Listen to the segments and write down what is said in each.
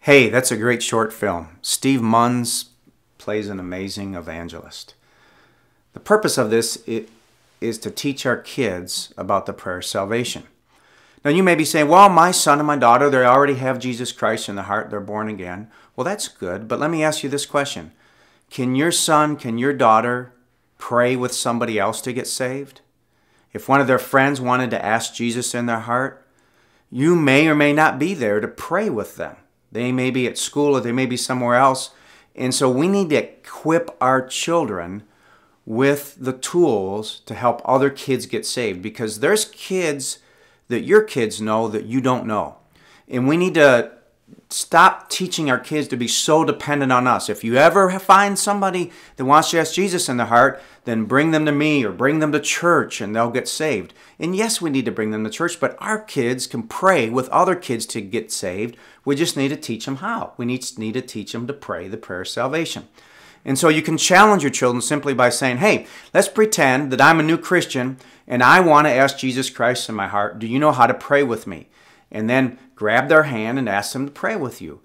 Hey, that's a great short film. Steve Munns plays an amazing evangelist. The purpose of this is to teach our kids about the prayer of salvation. Now you may be saying, well, my son and my daughter, they already have Jesus Christ in their heart. They're born again. Well, that's good. But let me ask you this question. Can your son, can your daughter pray with somebody else to get saved? If one of their friends wanted to ask Jesus in their heart, you may or may not be there to pray with them. They may be at school or they may be somewhere else. And so we need to equip our children with the tools to help other kids get saved, because there's kids that your kids know that you don't know. And we need to stop teaching our kids to be so dependent on us. If you ever find somebody that wants to ask Jesus in their heart, then bring them to me or bring them to church and they'll get saved. And yes, we need to bring them to church, but our kids can pray with other kids to get saved. We just need to teach them how. We need to teach them to pray the prayer of salvation. And so you can challenge your children simply by saying, hey, let's pretend that I'm a new Christian and I want to ask Jesus Christ in my heart. Do you know how to pray with me? And then grab their hand and ask them to pray with you.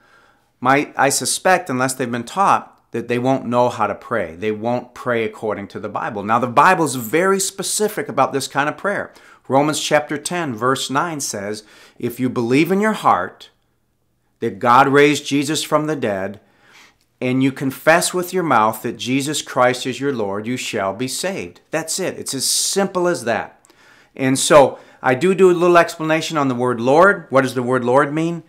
I suspect, unless they've been taught, that they won't know how to pray. They won't pray according to the Bible. Now, the Bible is very specific about this kind of prayer. Romans chapter 10, verse 9 says, if you believe in your heart that God raised Jesus from the dead, and you confess with your mouth that Jesus Christ is your Lord, you shall be saved. That's it. It's as simple as that. And so I do a little explanation on the word Lord. What does the word Lord mean?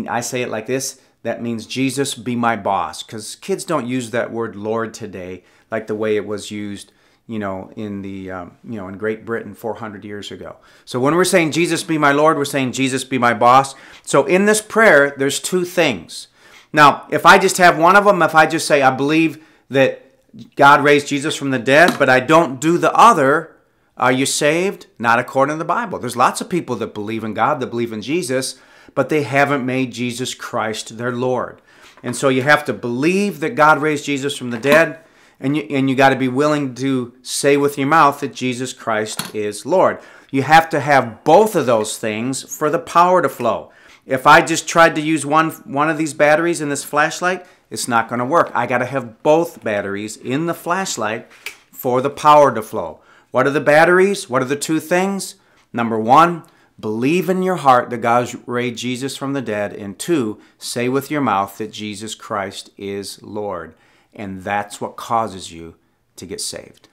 I say it like this. That means Jesus be my boss, because kids don't use that word Lord today like the way it was used, in Great Britain 400 years ago. So when we're saying Jesus be my Lord, we're saying Jesus be my boss. So in this prayer, there's two things. Now, if I just have one of them, if I just say I believe that God raised Jesus from the dead, but I don't do the other, are you saved? Not according to the Bible. There's lots of people that believe in God, that believe in Jesus, but they haven't made Jesus Christ their Lord. And so you have to believe that God raised Jesus from the dead, and you got to be willing to say with your mouth that Jesus Christ is Lord. You have to have both of those things for the power to flow. If I just tried to use one of these batteries in this flashlight, it's not going to work. I got to have both batteries in the flashlight for the power to flow. What are the batteries? What are the two things? Number one, believe in your heart that God raised Jesus from the dead. And two, say with your mouth that Jesus Christ is Lord. And that's what causes you to get saved.